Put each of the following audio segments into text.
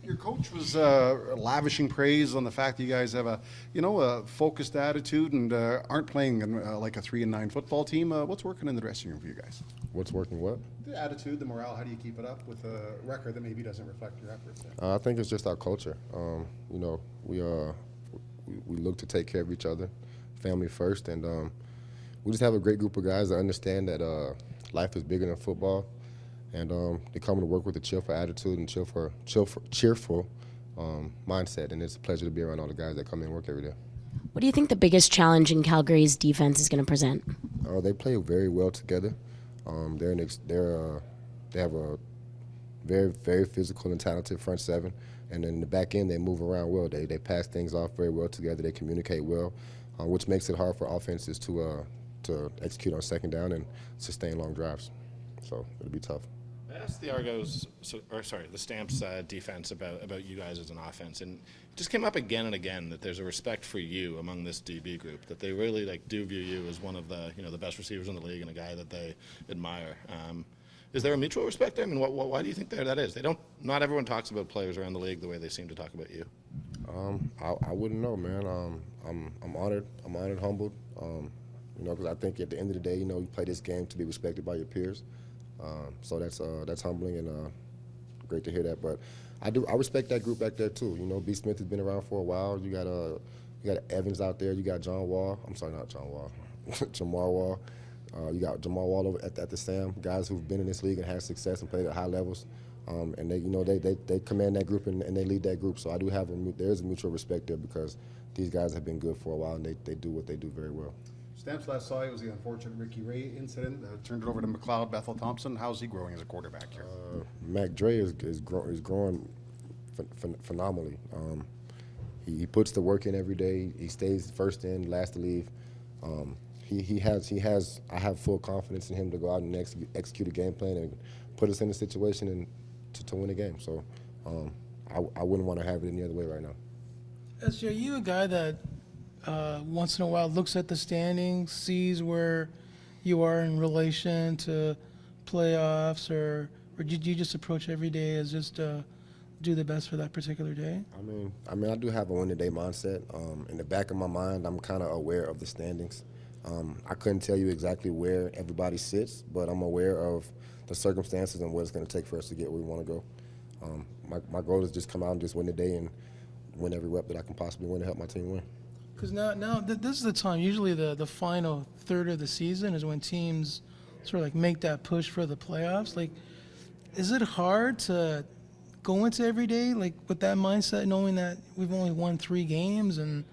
Your coach was lavishing praise on the fact that you guys have a focused attitude and aren't playing like a 3-9 football team. What's working in the dressing room for you guys? What's working what? The attitude, the morale. How do you keep it up with a record that maybe doesn't reflect your efforts? I think it's just our culture. We look to take care of each other, family first, and we just have a great group of guys that understand that life is bigger than football. And they come to work with a cheerful attitude and cheerful mindset. And it's a pleasure to be around all the guys that come in and work every day. What do you think the biggest challenge in Calgary's defense is going to present? They play very well together. They have a very, very physical and talented front seven. And then in the back end, they move around well. They pass things off very well together. They communicate well, which makes it hard for offenses to execute on second down and sustain long drives. So it'll be tough. I asked the the Stamps defense about you guys as an offense, and it just came up again and again that there's a respect for you among this DB group, that they really do view you as one of the the best receivers in the league and a guy that they admire. Is there a mutual respect there? I mean, why do you think that is? Not everyone talks about players around the league the way they seem to talk about you. I wouldn't know, man. I'm honored. I'm honored, humbled. Because I think at the end of the day, you play this game to be respected by your peers. So that's humbling and great to hear that. But I respect that group back there too. B. Smith has been around for a while. You got Evans out there. You got John Wall. I'm sorry, not John Wall. Jamar Wall. You got Jamar Wall over at the Sam. Guys who've been in this league and had success and played at high levels. And they command that group and they lead that group. So I do have there is a mutual respect there because these guys have been good for a while and they do what they do very well. Stamps last saw you was the unfortunate Ricky Ray incident. Turned it over to McLeod Bethel Thompson. How's he growing as a quarterback here? Mac Dre is growing phenomenally. He puts the work in every day. He stays first in, last to leave. I have full confidence in him to go out and execute a game plan and put us in a situation and to win a game. So I wouldn't want to have it any other way right now. SJ, are you a guy that once in a while looks at the standings, sees where you are in relation to playoffs, or did you just approach every day as just do the best for that particular day? I mean, I do have a win-the-day mindset. In the back of my mind, I'm kind of aware of the standings. I couldn't tell you exactly where everybody sits, but I'm aware of the circumstances and what it's going to take for us to get where we want to go. My goal is just come out and just win the day and win every rep that I can possibly win to help my team win. Because now this is the time, usually the final third of the season is when teams sort of like make that push for the playoffs. Like, is it hard to go into every day like with that mindset, knowing that we've only won 3 games and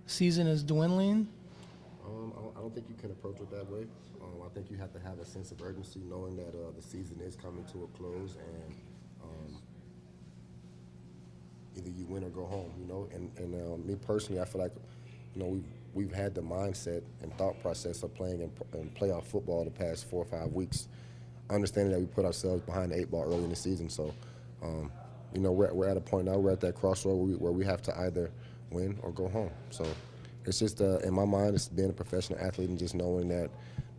the season is dwindling? I don't think you can approach it that way. I think you have to have a sense of urgency, knowing that the season is coming to a close and either you win or go home, And me personally, I feel like, we've had the mindset and thought process of playing in playoff football the past 4 or 5 weeks, understanding that we put ourselves behind the 8 ball early in the season. So, we're at a point now, we're at that crossroad where we have to either win or go home. So it's just, in my mind, it's being a professional athlete and just knowing that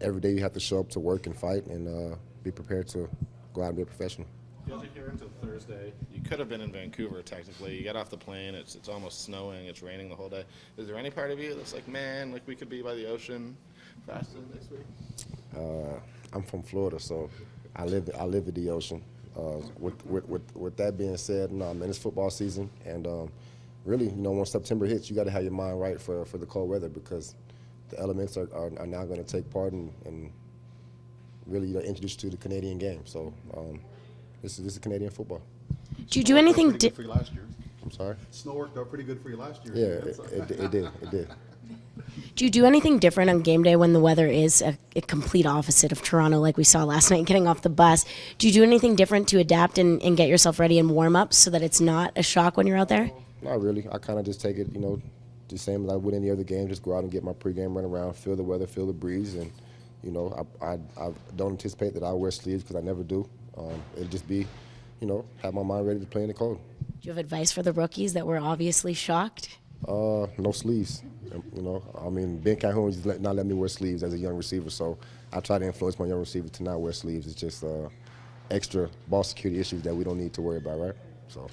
every day you have to show up to work and fight and be prepared to go out and be a professional. You guys are here until Thursday. You could have been in Vancouver, technically. You get off the plane, it's almost snowing, it's raining the whole day. Is there any part of you that's like, man, like we could be by the ocean faster next week? I'm from Florida, so I live at the ocean. With that being said, no, man, it's football season, and really, when September hits, you got to have your mind right for the cold weather because the elements are now going to take part and really introduce you to the Canadian game. So. This is Canadian football. Do you do anything good for you last year? I'm sorry? Snow worked out pretty good for you last year. Yeah, it did. Do you do anything different on game day when the weather is a complete opposite of Toronto, like we saw last night getting off the bus? Do you do anything different to adapt and get yourself ready in warm-ups so that it's not a shock when you're out there? Not really. I kind of just take it, the same as I would any other game, just go out and get my pregame run around, feel the weather, feel the breeze, and, I don't anticipate that I'll wear sleeves because I never do. It'll just be, have my mind ready to play in the cold. Do you have advice for the rookies that were obviously shocked? No sleeves. Ben Calhoun just not let me wear sleeves as a young receiver, so I try to influence my young receivers to not wear sleeves. It's just extra ball security issues that we don't need to worry about, right? So.